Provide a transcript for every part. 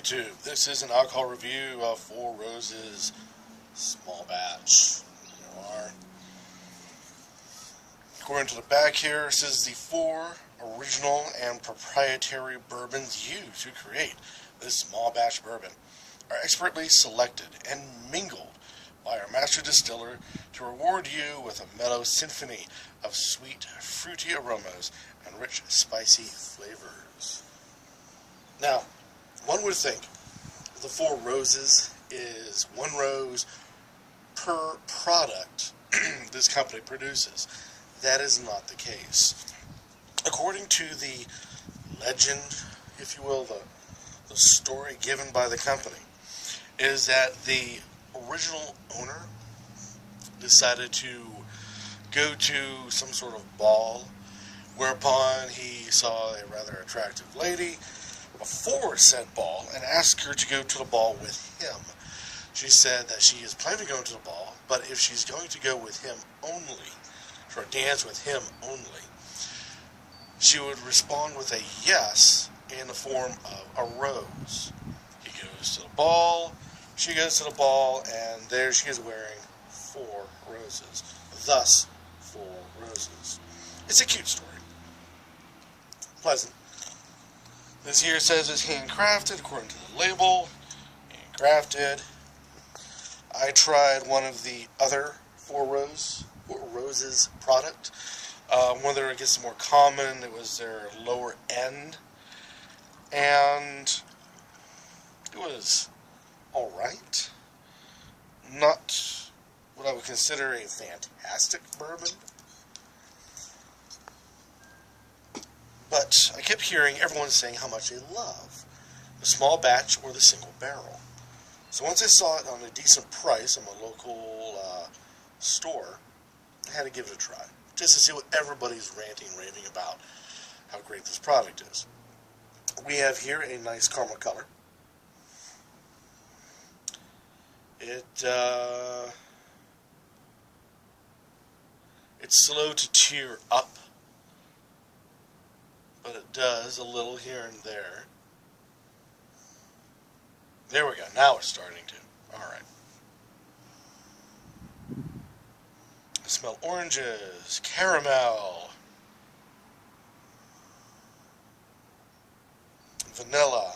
YouTube. This is an alcohol review of Four Roses small batch. There you are. According to the back here, it says the 4 original and proprietary bourbons used to create this small batch bourbon are expertly selected and mingled by our master distiller to reward you with a mellow symphony of sweet, fruity aromas and rich, spicy flavors. Now, one would think the 4 roses is 1 rose per product this company produces. That is not the case. According to the legend, if you will, the story given by the company, is that the original owner decided to go to some sort of ball, whereupon he saw a rather attractive lady before said ball and asked her to go to the ball with him. She said that she is planning to go to the ball, but if she's going to go with him only, or dance with him only, she would respond with a yes in the form of a rose. He goes to the ball, she goes to the ball, and there she is wearing 4 roses. Thus, 4 roses. It's a cute story. Pleasant. This here says it's handcrafted according to the label. Handcrafted. I tried one of the other 4 Roses product. One that I guess more common. It was their lower end, and it was alright. Not what I would consider a fantastic bourbon, but I kept hearing everyone saying how much they love the small batch or the single barrel. So once I saw it on a decent price in my local store, I had to give it a try, just to see what everybody's ranting and raving about, how great this product is. We have here a nice caramel color. It's slow to tear up, but it does a little here and there. There we go. Now it's starting to. Alright. I smell oranges, caramel, vanilla,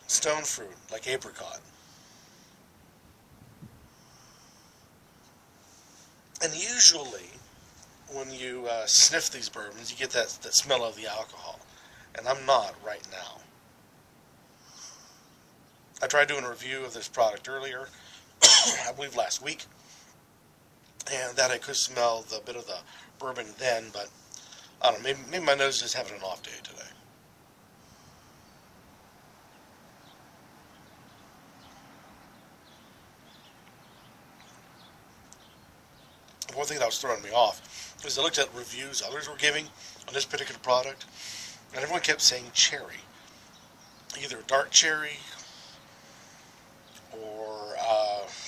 stone fruit, like apricot. And usually, when you sniff these bourbons, you get that smell of the alcohol. And I'm not right now. I tried doing a review of this product earlier, I believe last week, and that I could smell the bit of the bourbon then, but I don't know, maybe my nose is just having an off day today. One thing that was throwing me off is I looked at reviews others were giving on this particular product, and everyone kept saying cherry. Either dark cherry or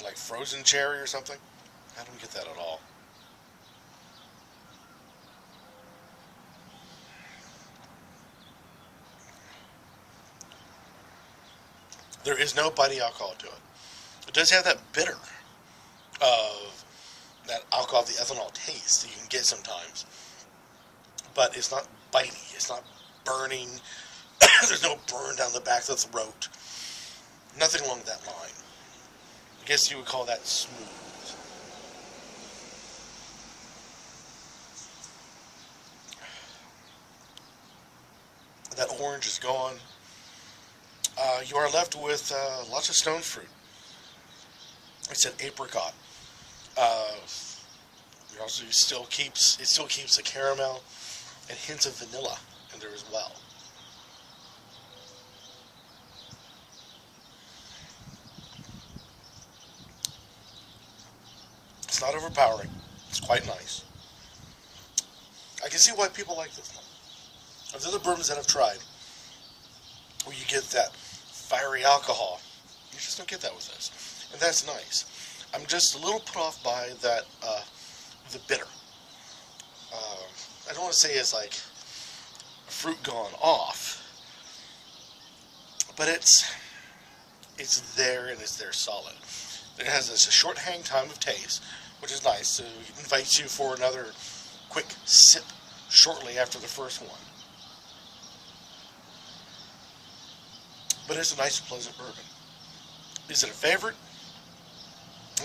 like frozen cherry or something. I don't get that at all. There is no bitey alcohol to it. It does have that bitter of that alcohol, the ethanol taste that you can get sometimes. But it's not bitey. It's not burning. There's no burn down the back of the throat. Nothing along that line. I guess you would call that smooth. That orange is gone. You are left with lots of stone fruit. It said apricot. It still keeps the caramel and hints of vanilla in there as well. It's not overpowering. It's quite nice. I can see why people like this one. Of the other bourbons that I've tried, where you get that fiery alcohol, you just don't get that with this. And that's nice. I'm just a little put off by that, the bitter. I don't want to say it's like fruit gone off. But it's there, and it's there solid. It has a short hang time of taste, which is nice, so it invites you for another quick sip shortly after the first one. But it's a nice, pleasant bourbon. Is it a favorite?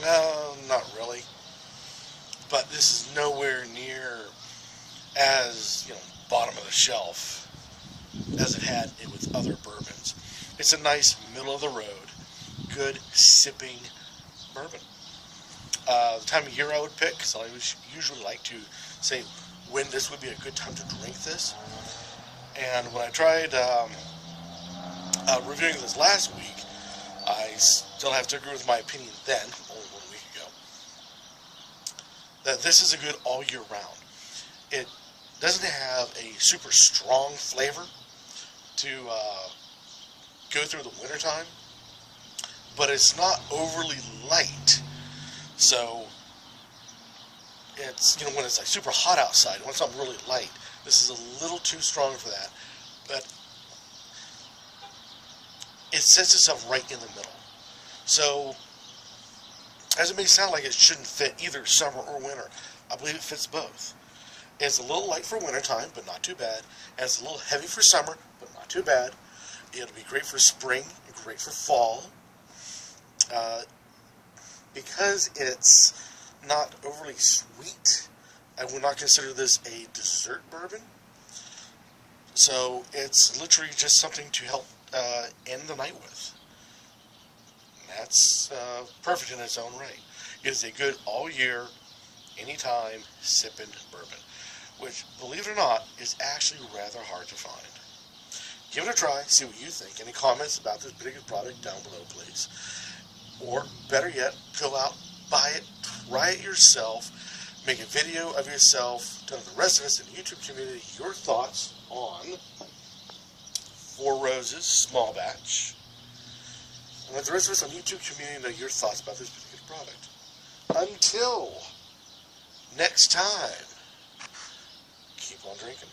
No, not really. But this is nowhere near as, bottom of the shelf as it had it with other bourbons. It's a nice, middle of the road, good sipping bourbon. The time of year I would pick, because I usually like to say when this would be a good time to drink this. And when I tried reviewing this last week, I still have to agree with my opinion then, only 1 week ago, that this is a good all year round. It doesn't have a super strong flavor to go through the wintertime, but it's not overly light. So it's, when it's like super hot outside, when something really light, this is a little too strong for that, but it sets itself right in the middle. So, as it may sound like it shouldn't fit either summer or winter, I believe it fits both. It's a little light for wintertime, but not too bad. And it's a little heavy for summer, but not too bad. It'll be great for spring, great for fall. Because it's not overly sweet, I would not consider this a dessert bourbon. So it's literally just something to help end the night with. And that's perfect in its own right. It is a good all year, anytime sipping bourbon, which, believe it or not, is actually rather hard to find. Give it a try, see what you think. Any comments about this particular product down below, please. Or, better yet, go out, buy it, try it yourself, make a video of yourself, tell the rest of us in the YouTube community your thoughts on Four Roses Small Batch, and let the rest of us on the YouTube community know your thoughts about this particular product. Until next time, keep on drinking.